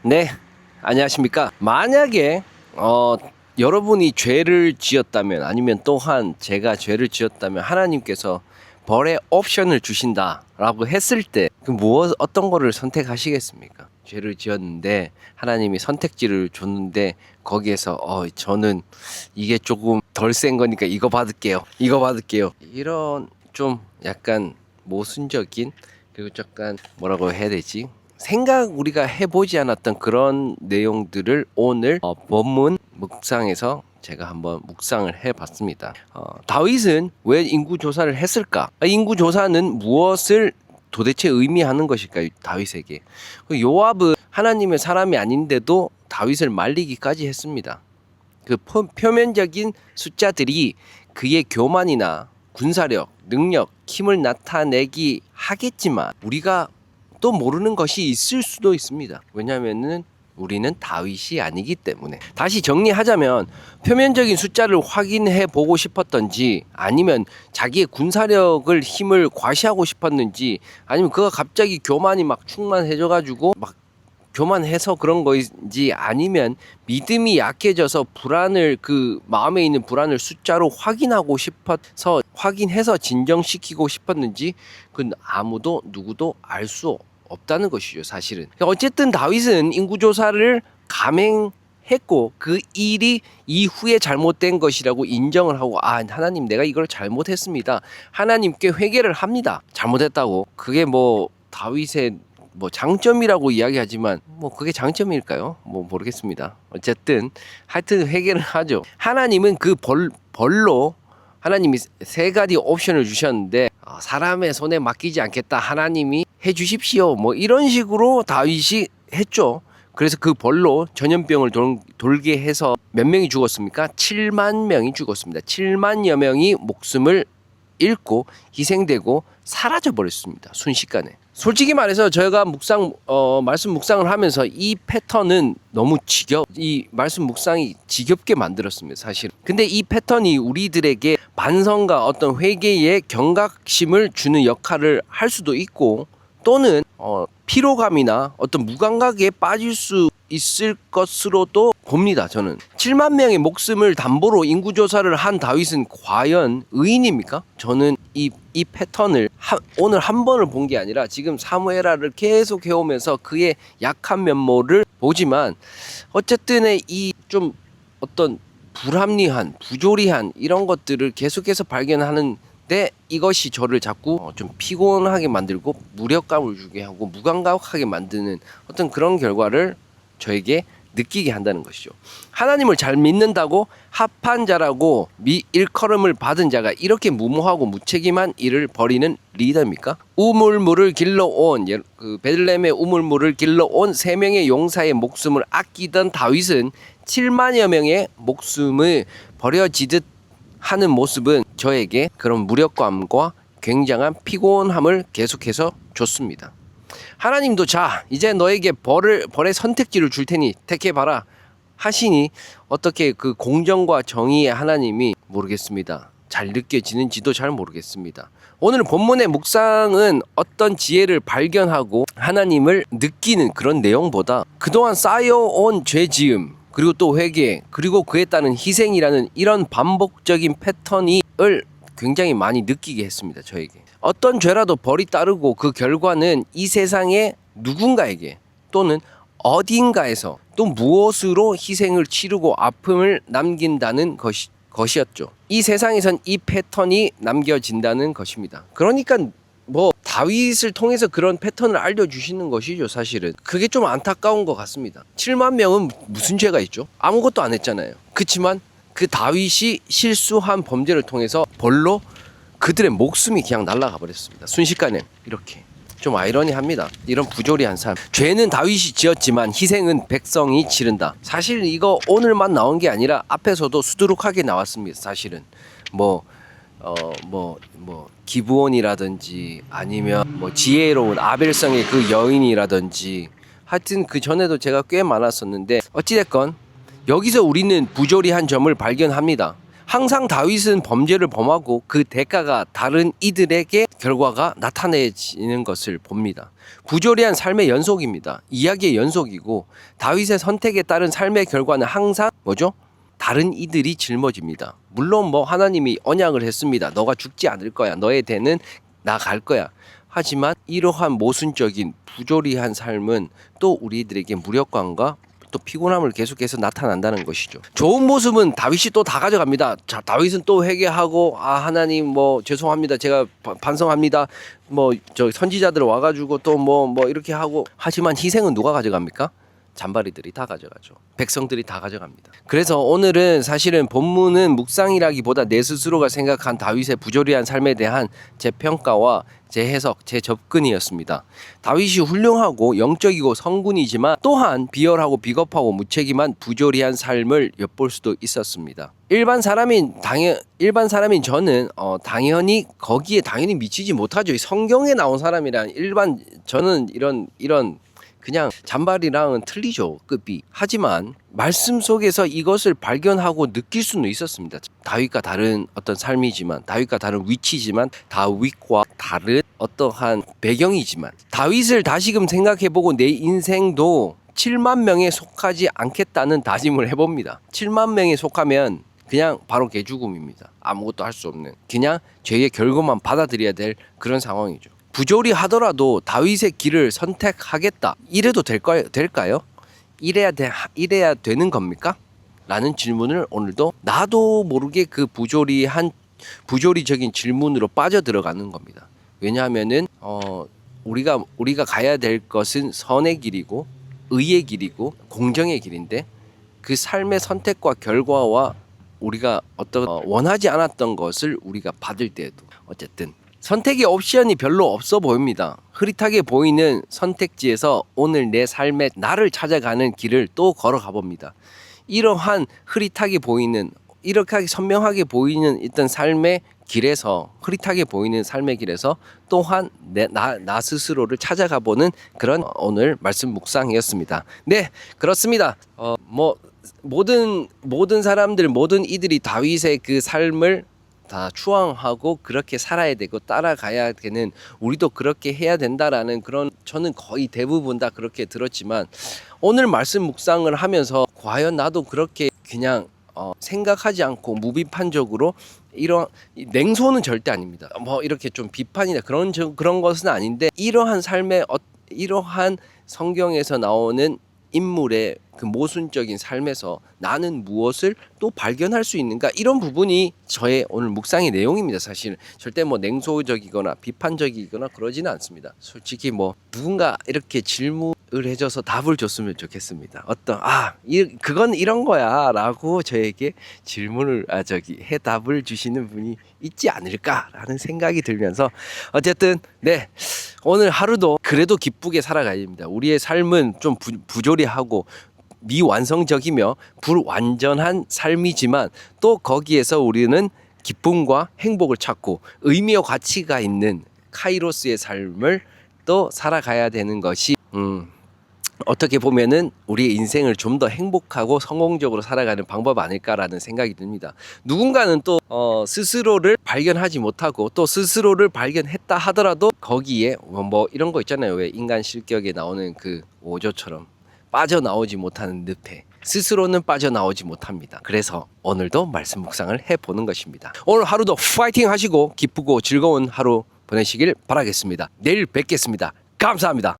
네, 안녕하십니까. 만약에 여러분이 죄를 지었다면, 아니면 또한 제가 죄를 지었다면 하나님께서 벌의 옵션을 주신다라고 했을 때 어떤 거를 선택하시겠습니까? 죄를 지었는데 하나님이 선택지를 줬는데 거기에서 저는 이게 조금 덜 센 거니까 이거 받을게요. 이런 좀 약간 모순적인, 그리고 약간 뭐라고 해야 되지? 생각 우리가 해보지 않았던 그런 내용들을 오늘 본문 묵상에서 제가 한번 묵상을 해봤습니다. 다윗은 왜 인구 조사를 했을까? 인구 조사는 무엇을 도대체 의미하는 것일까요? 다윗에게. 요압은 하나님의 사람이 아닌데도 다윗을 말리기까지 했습니다. 그 표면적인 숫자들이 그의 교만이나 군사력, 능력, 힘을 나타내기 하겠지만 우리가 또 모르는 것이 있을 수도 있습니다. 왜냐하면은 우리는 다윗이 아니기 때문에. 다시 정리하자면 표면적인 숫자를 확인해 보고 싶었던지, 아니면 자기의 군사력을 힘을 과시하고 싶었는지, 아니면 그가 갑자기 교만이 막 충만해져 가지고 막 교만해서 그런 거인지, 아니면 믿음이 약해져서 그 마음에 있는 불안을 숫자로 확인하고 싶어서 확인해서 진정시키고 싶었는지, 그건 누구도 알 수 없다는 것이죠, 사실은. 어쨌든 다윗은 인구조사를 감행했고 그 일이 이후에 잘못된 것이라고 인정을 하고, 하나님, 내가 이걸 잘못했습니다. 하나님께 회개를 합니다. 잘못했다고. 그게 다윗의 장점이라고 이야기하지만 그게 장점일까요? 모르겠습니다. 어쨌든 하여튼 회개를 하죠. 하나님은 그 벌로 하나님이 세 가지 옵션을 주셨는데, 사람의 손에 맡기지 않겠다, 하나님이 해 주십시오, 이런 식으로 다윗이 했죠. 그래서 그 벌로 전염병을 돌게 해서 몇 명이 죽었습니까? 7만 명이 죽었습니다. 7만여 명이 목숨을 잃고 희생되고 사라져 버렸습니다, 순식간에. 솔직히 말해서 저희가 말씀 묵상을 하면서 이 패턴은 너무 이 말씀 묵상이 지겹게 만들었습니다, 사실. 근데 이 패턴이 우리들에게 반성과 어떤 회개의 경각심을 주는 역할을 할 수도 있고, 또는 피로감이나 어떤 무감각에 빠질 수 있을 것으로도 봅니다. 저는 7만 명의 목숨을 담보로 인구조사를 한 다윗은 과연 의인입니까? 저는 이 패턴을 오늘 한 번을 본 게 아니라 지금 사무엘하를 계속 해오면서 그의 약한 면모를 보지만, 어쨌든 이 좀 어떤 불합리한, 부조리한 이런 것들을 계속해서 발견하는데, 이것이 저를 자꾸 좀 피곤하게 만들고 무력감을 주게 하고 무감각하게 만드는 어떤 그런 결과를 저에게 느끼게 한다는 것이죠. 하나님을 잘 믿는다고 합한 자라고 일컬음을 받은 자가 이렇게 무모하고 무책임한 일을 벌이는 리더입니까? 우물물을 길러온, 베들레헴의 우물물을 길러온 3명의 용사의 목숨을 아끼던 다윗은 7만여 명의 목숨을 버려지듯 하는 모습은 저에게 그런 무력감과 굉장한 피곤함을 계속해서 줬습니다. 하나님도 자, 이제 너에게 벌의 선택지를 줄 테니 택해봐라 하시니, 어떻게 그 공정과 정의의 하나님이 모르겠습니다. 잘 느껴지는지도 잘 모르겠습니다. 오늘 본문의 묵상은 어떤 지혜를 발견하고 하나님을 느끼는 그런 내용보다 그동안 쌓여온 죄지음, 그리고 또 회개, 그리고 그에 따른 희생이라는 이런 반복적인 패턴을 굉장히 많이 느끼게 했습니다, 저에게. 어떤 죄라도 벌이 따르고 그 결과는 이 세상의 누군가에게 또는 어딘가에서 또 무엇으로 희생을 치르고 아픔을 남긴다는 것이었죠. 이 세상에선 이 패턴이 남겨진다는 것입니다. 그러니까 다윗을 통해서 그런 패턴을 알려주시는 것이죠, 사실은. 그게 좀 안타까운 것 같습니다. 7만 명은 무슨 죄가 있죠? 아무것도 안 했잖아요. 그렇지만 그 다윗이 실수한 범죄를 통해서 벌로 그들의 목숨이 그냥 날아가 버렸습니다, 순식간에. 이렇게 좀 아이러니합니다. 이런 부조리한 삶. 죄는 다윗이 지었지만 희생은 백성이 치른다. 사실 이거 오늘만 나온 게 아니라 앞에서도 수두룩하게 나왔습니다, 사실은. 기브온이라든지, 아니면 지혜로운 아벨성의 그 여인이라든지, 하여튼 그 전에도 제가 꽤 많았었는데, 어찌됐건 여기서 우리는 부조리한 점을 발견합니다. 항상 다윗은 범죄를 범하고 그 대가가 다른 이들에게 결과가 나타내지는 것을 봅니다. 부조리한 삶의 연속입니다. 이야기의 연속이고 다윗의 선택에 따른 삶의 결과는 항상 뭐죠? 다른 이들이 짊어집니다. 물론 뭐 하나님이 언약을 했습니다. 너가 죽지 않을 거야. 너의 대는 나갈 거야. 하지만 이러한 모순적인 부조리한 삶은 또 우리들에게 무력감과 또 피곤함을 계속해서 나타난다는 것이죠. 좋은 모습은 다윗이 또 다 가져갑니다. 자, 다윗은 또 회개하고 하나님 뭐 죄송합니다. 제가 반성합니다. 뭐 저 선지자들 와가지고 또 뭐 이렇게 하고 하지만 희생은 누가 가져갑니까? 잔바리들이 다 가져가죠. 백성들이 다 가져갑니다. 그래서 오늘은 사실은 본문은 묵상이라기보다 내 스스로가 생각한 다윗의 부조리한 삶에 대한 제 평가와 제 해석, 제 접근이었습니다. 다윗이 훌륭하고 영적이고 성군이지만 또한 비열하고 비겁하고 무책임한 부조리한 삶을 엿볼 수도 있었습니다. 일반 사람인 저는 당연히 거기에 당연히 미치지 못하죠. 성경에 나온 사람이란 저는 이런 그냥 잔발이랑은 틀리죠, 급이. 하지만 말씀 속에서 이것을 발견하고 느낄 수는 있었습니다. 다윗과 다른 어떤 삶이지만, 다윗과 다른 위치지만, 다윗과 다른 어떠한 배경이지만, 다윗을 다시금 생각해보고 내 인생도 7만 명에 속하지 않겠다는 다짐을 해봅니다. 7만 명에 속하면 그냥 바로 개죽음입니다. 아무것도 할 수 없는, 그냥 죄의 결과만 받아들여야 될 그런 상황이죠. 부조리하더라도 다윗의 길을 선택하겠다. 이래도 될까요? 이래야 되는 겁니까? 라는 질문을 오늘도 나도 모르게 그 부조리적인 질문으로 빠져들어가는 겁니다. 왜냐하면은 우리가 가야 될 것은 선의 길이고 의의 길이고 공정의 길인데 그 삶의 선택과 결과와 우리가 원하지 않았던 것을 우리가 받을 때에도 어쨌든 선택의 옵션이 별로 없어 보입니다. 흐릿하게 보이는 선택지에서 오늘 내 삶의 나를 찾아가는 길을 또 걸어가 봅니다. 이러한 흐릿하게 보이는, 이렇게 선명하게 보이는 어떤 삶의 길에서, 흐릿하게 보이는 삶의 길에서 또한 나 스스로를 찾아가 보는 그런 오늘 말씀 묵상이었습니다. 네, 그렇습니다. 모든 사람들, 모든 이들이 다윗의 그 삶을 다 추앙하고 그렇게 살아야 되고 따라가야 되는, 우리도 그렇게 해야 된다라는 그런, 저는 거의 대부분 다 그렇게 들었지만 오늘 말씀 묵상을 하면서 과연 나도 그렇게 그냥 생각하지 않고 무비판적으로 이런 냉소는 절대 아닙니다. 뭐 이렇게 좀 비판이나 그런 것은 아닌데 이러한 삶의 이러한 성경에서 나오는 인물의 그 모순적인 삶에서 나는 무엇을 또 발견할 수 있는가, 이런 부분이 저의 오늘 묵상의 내용입니다. 사실 절대 뭐 냉소적이거나 비판적이거나 그러지는 않습니다. 솔직히 뭐 누군가 이렇게 질문을 해줘서 답을 줬으면 좋겠습니다. 그건 이런 거야 라고 저에게 질문을 해답을 주시는 분이 있지 않을까라는 생각이 들면서 어쨌든 네, 오늘 하루도 그래도 기쁘게 살아가야 됩니다. 우리의 삶은 좀 부조리하고 미완성적이며 불완전한 삶이지만 또 거기에서 우리는 기쁨과 행복을 찾고 의미와 가치가 있는 카이로스의 삶을 또 살아가야 되는 것이 어떻게 보면은 우리의 인생을 좀 더 행복하고 성공적으로 살아가는 방법 아닐까라는 생각이 듭니다. 누군가는 또 스스로를 발견하지 못하고 또 스스로를 발견했다 하더라도 거기에 뭐 이런 거 있잖아요. 왜 인간 실격에 나오는 그 오조처럼 빠져나오지 못하는 늪에 스스로는 빠져나오지 못합니다. 그래서 오늘도 말씀 묵상을 해보는 것입니다. 오늘 하루도 파이팅 하시고 기쁘고 즐거운 하루 보내시길 바라겠습니다. 내일 뵙겠습니다. 감사합니다.